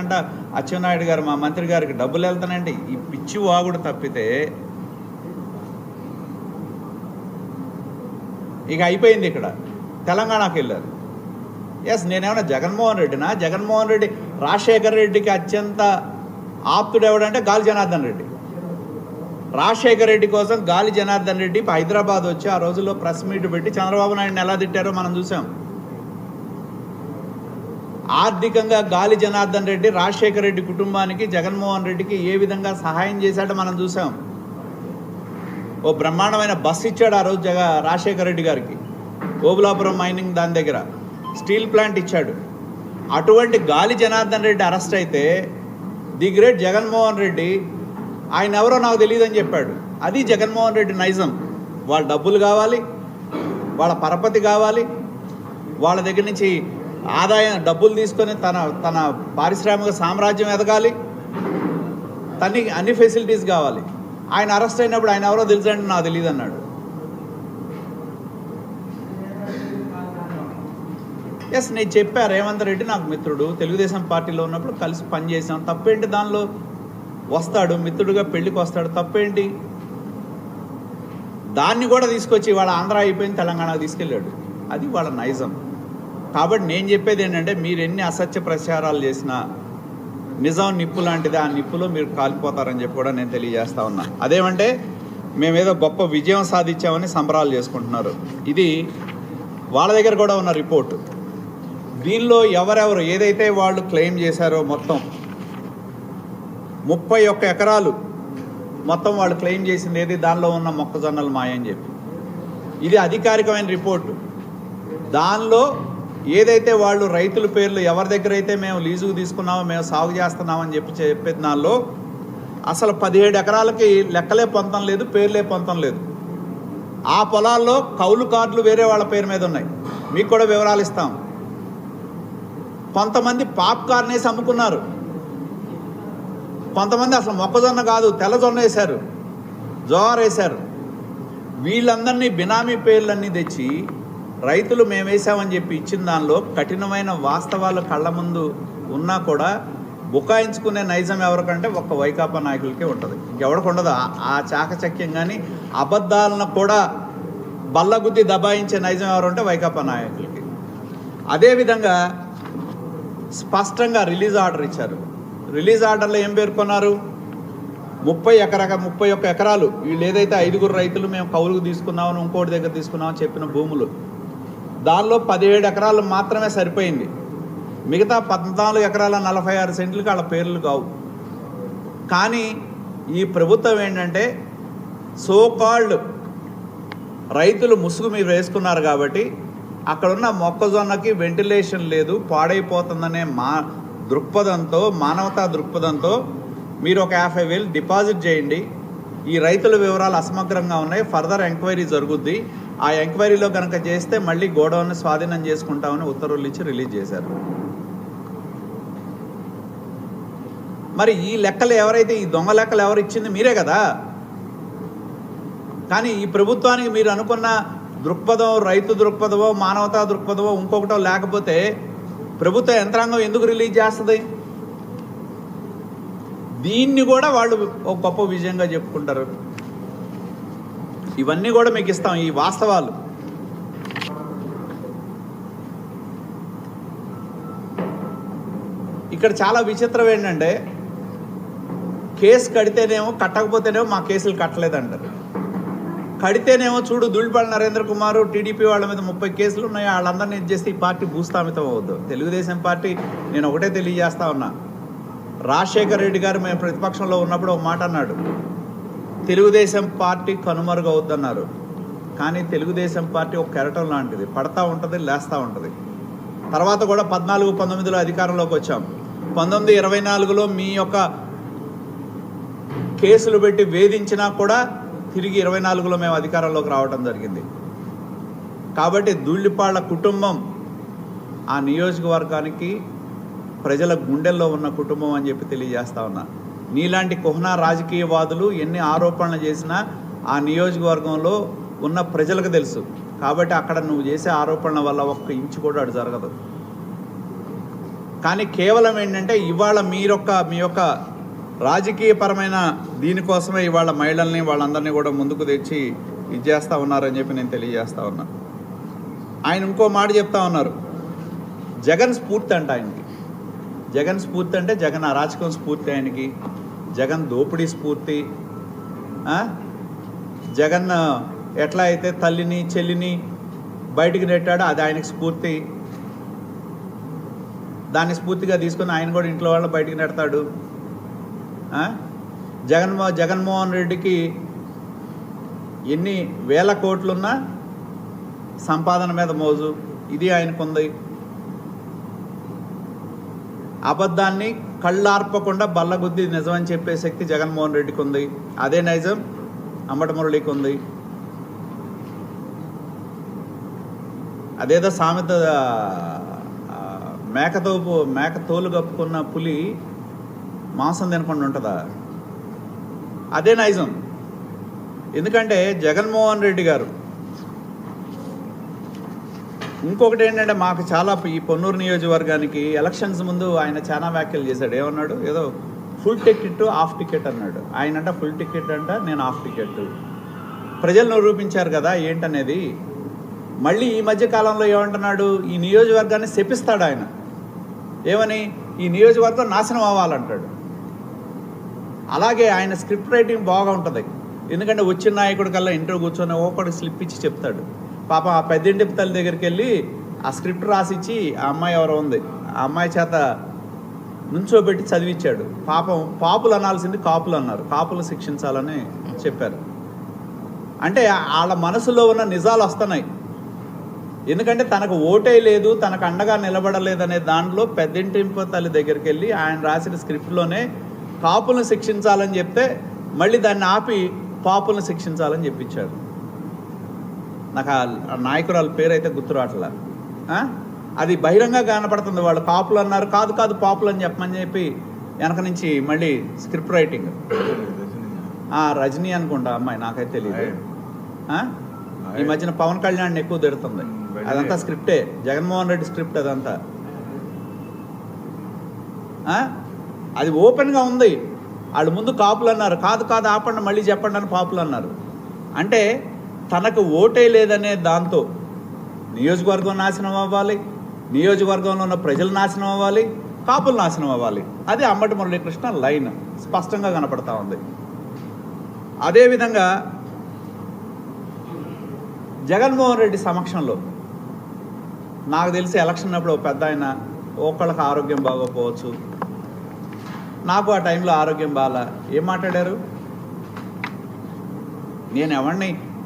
ఎక్కడికంట అచ్చెన్నాయుడు గారు మా మంత్రి గారికి డబ్బులు వెళ్తానండి. ఈ పిచ్చి వాగుడు తప్పితే ఇక అయిపోయింది. ఇక్కడ తెలంగాణకు వెళ్ళారు. ఎస్, నేనేమన్నా జగన్మోహన్ రెడ్డినా? జగన్మోహన్ రెడ్డి రాజశేఖర్ రెడ్డికి అత్యంత ఆప్తుడు ఎవడంటే గాలి జనార్దన్ రెడ్డి. రాజశేఖర్ రెడ్డి కోసం గాలి జనార్దన్ రెడ్డి హైదరాబాద్ వచ్చి ఆ రోజుల్లో ప్రెస్ మీట్ పెట్టి చంద్రబాబు నాయుడిని ఎలా తిట్టారో మనం చూసాం. ఆర్థికంగా గాలి జనార్దన్ రెడ్డి రాజశేఖర రెడ్డి కుటుంబానికి, జగన్మోహన్ రెడ్డికి ఏ విధంగా సహాయం చేశాడో మనం చూసాం. ఓ బ్రహ్మాండమైన బస్సు ఇచ్చాడు ఆ రోజు రాజశేఖర రెడ్డి గారికి. ఓబులాపురం మైనింగ్ దాని దగ్గర స్టీల్ ప్లాంట్ ఇచ్చాడు. అటువంటి గాలి జనార్దన్ రెడ్డి అరెస్ట్ అయితే ది గ్రేట్ జగన్మోహన్ రెడ్డి ఆయన ఎవరో నాకు తెలియదని చెప్పాడు. అది జగన్మోహన్ రెడ్డి నైజం. వాళ్ళ డబ్బులు కావాలి, వాళ్ళ పరపతి కావాలి, వాళ్ళ దగ్గర నుంచి ఆదాయం డబ్బులు తీసుకొని తన పారిశ్రామిక సామ్రాజ్యం ఎదగాలి, అన్ని ఫెసిలిటీస్ కావాలి. ఆయన అరెస్ట్ అయినప్పుడు ఆయన ఎవరో తెలుసంటే నాకు తెలియదు అన్నాడు. ఎస్, నేను చెప్పా, రేవంత్ రెడ్డి నాకు మిత్రుడు, తెలుగుదేశం పార్టీలో ఉన్నప్పుడు కలిసి పనిచేసాం, తప్పేంటి దానిలో? వస్తాడు మిత్రుడుగా, పెళ్ళికి వస్తాడు, తప్పేంటి? దాన్ని కూడా తీసుకొచ్చి వాళ్ళ ఆంధ్ర అయిపోయింది తెలంగాణకు తీసుకెళ్ళాడు. అది వాళ్ళ నైజం. కాబట్టి నేను చెప్పేది ఏంటంటే, మీరు ఎన్ని అసత్య ప్రచారాలు చేసినా నిజం నిప్పు లాంటిది, ఆ నిప్పులో మీరు కాలిపోతారని చెప్పి కూడా నేను తెలియజేస్తా ఉన్నా. అదేమంటే మేమేదో గొప్ప విజయం సాధించామని సంబరాలు చేసుకుంటున్నారు. ఇది వాళ్ళ దగ్గర కూడా ఉన్న రిపోర్టు. దీనిలో ఎవరెవరు ఏదైతే వాళ్ళు క్లెయిమ్ చేశారో మొత్తం 31 ఎకరాలు మొత్తం వాళ్ళు క్లెయిమ్ చేసింది ఏది, దానిలో ఉన్న మొక్కజొన్నలు మాయని చెప్పి, ఇది అధికారికమైన రిపోర్టు. దానిలో ఏదైతే వాళ్ళు రైతుల పేర్లు ఎవరి దగ్గర అయితే మేము లీజుకు తీసుకున్నామో, మేము సాగు చేస్తున్నామని చెప్పేది దానిలో అసలు 17 ఎకరాలకి లెక్కలే పొంతం లేదు, పేర్లే పొంతం లేదు. ఆ పొలాల్లో కౌలు కార్డులు వేరే వాళ్ళ పేరు మీద ఉన్నాయి. మీకు కూడా వివరాలు ఇస్తాం. కొంతమంది పాప్కార్న్ వేసి అమ్ముకున్నారు, కొంతమంది అసలు మొక్కజొన్న కాదు తెల్లజొన్న వేశారు, జోవార్ వేశారు. వీళ్ళందరినీ బినామీ పేర్లన్నీ తెచ్చి రైతులు మేము వేసామని చెప్పి ఇచ్చిన దానిలో కఠినమైన వాస్తవాలు కళ్ళ ముందు ఉన్నా కూడా బుకాయించుకునే నైజం ఎవరికంటే ఒక్క వైకాపా నాయకులకే ఉంటుంది, ఇంకెవరికి ఉండదు. ఆ చాకచక్యం కానీ అబద్ధాలను కూడా బల్లగుద్ది దబాయించే నైజం ఎవరంటే వైకాపా నాయకులకి. అదేవిధంగా స్పష్టంగా రిలీజ్ ఆర్డర్ ఇచ్చారు. రిలీజ్ ఆర్డర్లో ఏం పేర్కొన్నారు? 31 ఎకరాలు వీళ్ళు ఏదైతే 5 రైతులు మేము కౌలుకు తీసుకున్నామని ఇంకోటి దగ్గర తీసుకున్నామని చెప్పిన భూములు, దానిలో 17 ఎకరాలు మాత్రమే సరిపోయింది. మిగతా 14 ఎకరాల 46 సెంట్లకి వాళ్ళ పేర్లు కావు. కానీ ఈ ప్రభుత్వం ఏంటంటే సోకాల్డ్ రైతులు ముసుగు మీరు వేసుకున్నారు కాబట్టి అక్కడున్న మొక్కజొన్నకి వెంటిలేషన్ లేదు, పాడైపోతుందనే దృక్పథంతో, మానవతా దృక్పథంతో మీరు ఒక 50,000 డిపాజిట్ చేయండి. ఈ రైతుల వివరాలు అసమగ్రంగా ఉన్నాయి, ఫర్దర్ ఎంక్వైరీ జరుగుద్ది. ఆ ఎంక్వైరీలో కనుక చేస్తే మళ్ళీ గోడౌన్ని స్వాధీనం చేసుకుంటామని ఉత్తర్వులు ఇచ్చి రిలీజ్ చేశారు. మరి ఈ లెక్కలు ఎవరైతే, ఈ దొంగ లెక్కలు ఎవరు ఇచ్చింది మీరే కదా. కానీ ఈ ప్రభుత్వానికి మీరు అనుకున్న దృక్పథం, రైతు దృక్పథమో, మానవతా దృక్పథమో, ఇంకొకటో లేకపోతే ప్రభుత్వ యంత్రాంగం ఎందుకు రిలీజ్ చేస్తుంది? దీన్ని కూడా వాళ్ళు ఒక గొప్ప విజయంగా చెప్పుకుంటారు. ఇవన్నీ కూడా మీకు ఇస్తాం, ఈ వాస్తవాలు. ఇక్కడ చాలా విచిత్రం ఏంటంటే, కేసు కడితేనేమో కట్టకపోతేనేమో మా కేసులు కట్టలేదంటారు, కడితేనేమో చూడు ధూళిపాళ నరేంద్ర కుమార్ టీడీపీ వాళ్ళ మీద 30 కేసులు ఉన్నాయి, వాళ్ళందరినీ చేస్తే ఈ పార్టీ భూస్థాపితం అవ్వద్దు. తెలుగుదేశం పార్టీ నేను ఒకటే తెలియజేస్తా ఉన్నా, రాజశేఖర్ రెడ్డి గారు మేము ప్రతిపక్షంలో ఉన్నప్పుడు ఒక మాట అన్నాడు, తెలుగుదేశం పార్టీ కనుమరుగవుద్దన్నారు. కానీ తెలుగుదేశం పార్టీ ఒక కెరటం లాంటిది, పడతా ఉంటుంది, లేస్తూ ఉంటుంది. తర్వాత కూడా 14-19లో అధికారంలోకి వచ్చాం. 19-24లో మీ యొక్క కేసులు పెట్టి వేధించినా కూడా తిరిగి 24లో మేము అధికారంలోకి రావడం జరిగింది. కాబట్టి ధూళిపాళ్ల కుటుంబం ఆ నియోజకవర్గానికి ప్రజల గుండెల్లో ఉన్న కుటుంబం అని చెప్పి తెలియజేస్తా ఉన్నా. నీలాంటి కుహనా రాజకీయవాదులు ఎన్ని ఆరోపణలు చేసినా ఆ నియోజకవర్గంలో ఉన్న ప్రజలకు తెలుసు. కాబట్టి అక్కడ నువ్వు చేసే ఆరోపణల వల్ల ఒక్క ఇంచు కూడా అటు జరగదు. కానీ కేవలం ఏంటంటే ఇవాళ మీ యొక్క రాజకీయపరమైన దీనికోసమే ఇవాళ మహిళల్ని వాళ్ళందరినీ కూడా ముందుకు తెచ్చి ఇది చేస్తూ ఉన్నారని చెప్పి నేను తెలియజేస్తా ఉన్నా. ఆయన ఇంకో మాట చెప్తా ఉన్నారు, జగన్ స్ఫూర్తి అంట ఆయనకి. జగన్ స్ఫూర్తి అంటే జగన్ అరాచకం స్ఫూర్తి ఆయనకి, జగన్ దోపిడీ స్ఫూర్తి, జగన్ ఎట్లా అయితే తల్లిని చెల్లిని బయటికి నెట్టాడో అది ఆయనకి స్ఫూర్తి. దాన్ని స్ఫూర్తిగా తీసుకొని ఆయన కూడా ఇంట్లో వాళ్ళని బయటికి నెడతాడు. జగన్మోహన్ రెడ్డికి ఎన్ని వేల కోట్లున్నా సంపాదన మీద మోజు, ఇది ఆయనకుంది. అబద్ధాన్ని కళ్ళార్పకుండా బల్లగుద్ది నిజమని చెప్పే శక్తి జగన్మోహన్ రెడ్డికి ఉంది. అదే నైజం అంబటి మురళికి ఉంది. అదేదో సామెత, మేక తోలు కప్పుకున్న పులి మాంసం తినకుండా ఉంటుందా? అదే నైజం. ఎందుకంటే జగన్మోహన్ రెడ్డి గారు ఇంకొకటి ఏంటంటే, మాకు చాలా ఈ పొన్నూరు నియోజకవర్గానికి ఎలక్షన్స్ ముందు ఆయన చాలా వ్యాఖ్యలు చేశాడు. ఏమన్నాడు? ఏదో ఫుల్ టికెట్ హాఫ్ టికెట్ అన్నాడు. ఆయన అంట ఫుల్ టికెట్ అంట, నేను హాఫ్ టికెట్. ప్రజలు నిరూపించారు కదా ఏంటనేది. మళ్ళీ ఈ మధ్య కాలంలో ఏమంటున్నాడు, ఈ నియోజకవర్గాన్ని శపిస్తాడు ఆయన. ఏమని? ఈ నియోజకవర్గం నాశనం అవ్వాలంటాడు. అలాగే ఆయన స్క్రిప్ట్ రైటింగ్ బాగా ఉంటుంది. ఎందుకంటే వచ్చిన నాయకుడి కల్లా ఇంట్లో కూర్చొని ఒకటి స్లిప్ ఇచ్చి చెప్తాడు. పాపం ఆ పెద్దింటి తల్లి దగ్గరికి వెళ్ళి ఆ స్క్రిప్ట్ రాసిచ్చి, ఆ అమ్మాయి ఎవరో ఉంది, ఆ అమ్మాయి చేత నుంచోబెట్టి చదివించాడు. పాపం పాపులు అనాల్సింది కాపులు అన్నారు, కాపులు శిక్షించాలని చెప్పారు. అంటే వాళ్ళ మనసులో ఉన్న నిజాలు వస్తున్నాయి. ఎందుకంటే తనకు ఓటే లేదు, తనకు అండగా నిలబడలేదనే దాంట్లో పెద్దింటి తల్లి దగ్గరికి వెళ్ళి ఆయన రాసిన స్క్రిప్ట్లోనే కాపులను శిక్షించాలని చెప్తే మళ్ళీ దాన్ని ఆపి పాపులను శిక్షించాలని చెప్పించాడు. నాకు ఆ నాయకురాల పేరు అయితే గుర్తురాట్లా. అది బహిరంగ కనపడుతుంది. వాళ్ళు కాపులు అన్నారు, కాదు కాదు పాపులు అని చెప్పమని చెప్పి వెనక నుంచి మళ్ళీ స్క్రిప్ట్ రైటింగ్. రజనీ అనుకుంటా అమ్మాయి, నాకైతే తెలియదు. ఈ మధ్యన పవన్ కళ్యాణ్ ఎక్కువ తిడుతుంది. అదంతా స్క్రిప్టే, జగన్మోహన్ రెడ్డి స్క్రిప్ట్ అదంతా. అది ఓపెన్గా ఉంది. వాళ్ళు ముందు కాపులు అన్నారు, కాదు కాదు ఆపండి మళ్ళీ చెప్పండి అని పాపులు అన్నారు. అంటే తనకు ఓటే లేదనే దాంతో నియోజకవర్గం నాశనం అవ్వాలి, నియోజకవర్గంలో ఉన్న ప్రజలు నాశనం అవ్వాలి, కాపులు నాశనం అవ్వాలి. అది అంబటి మురళీకృష్ణ లైన్ స్పష్టంగా కనపడతా ఉంది. అదేవిధంగా జగన్మోహన్ రెడ్డి సమక్షంలో నాకు తెలిసి ఎలక్షన్ అప్పుడు పెద్ద ఆయన ఒకళ్ళకి ఆరోగ్యం బాగోపోవచ్చు, నాకు ఆ టైంలో ఆరోగ్యం బాగా. ఏం మాట్లాడారు?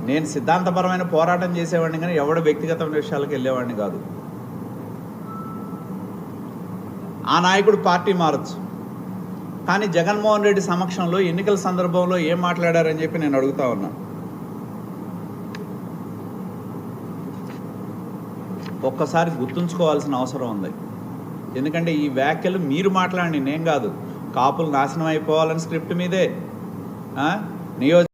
నేను సిద్ధాంతపరమైన పోరాటం చేసేవాడిని కానీ ఎవడ వ్యక్తిగత విషయాలకు వెళ్ళేవాడిని కాదు. ఆ నాయకుడు పార్టీ మారచ్చు, కానీ జగన్మోహన్ రెడ్డి సమక్షంలో ఎన్నికల సందర్భంలో ఏం మాట్లాడారని చెప్పి నేను అడుగుతా ఉన్నా. ఒక్కసారి గుర్తుంచుకోవాల్సిన అవసరం ఉంది. ఎందుకంటే ఈ వ్యాఖ్యలు మీరు మాట్లాడండి, నేను కాదు. కాపులు నాశనం అయిపోవాలని స్క్రిప్ట్ మీదే నియోజక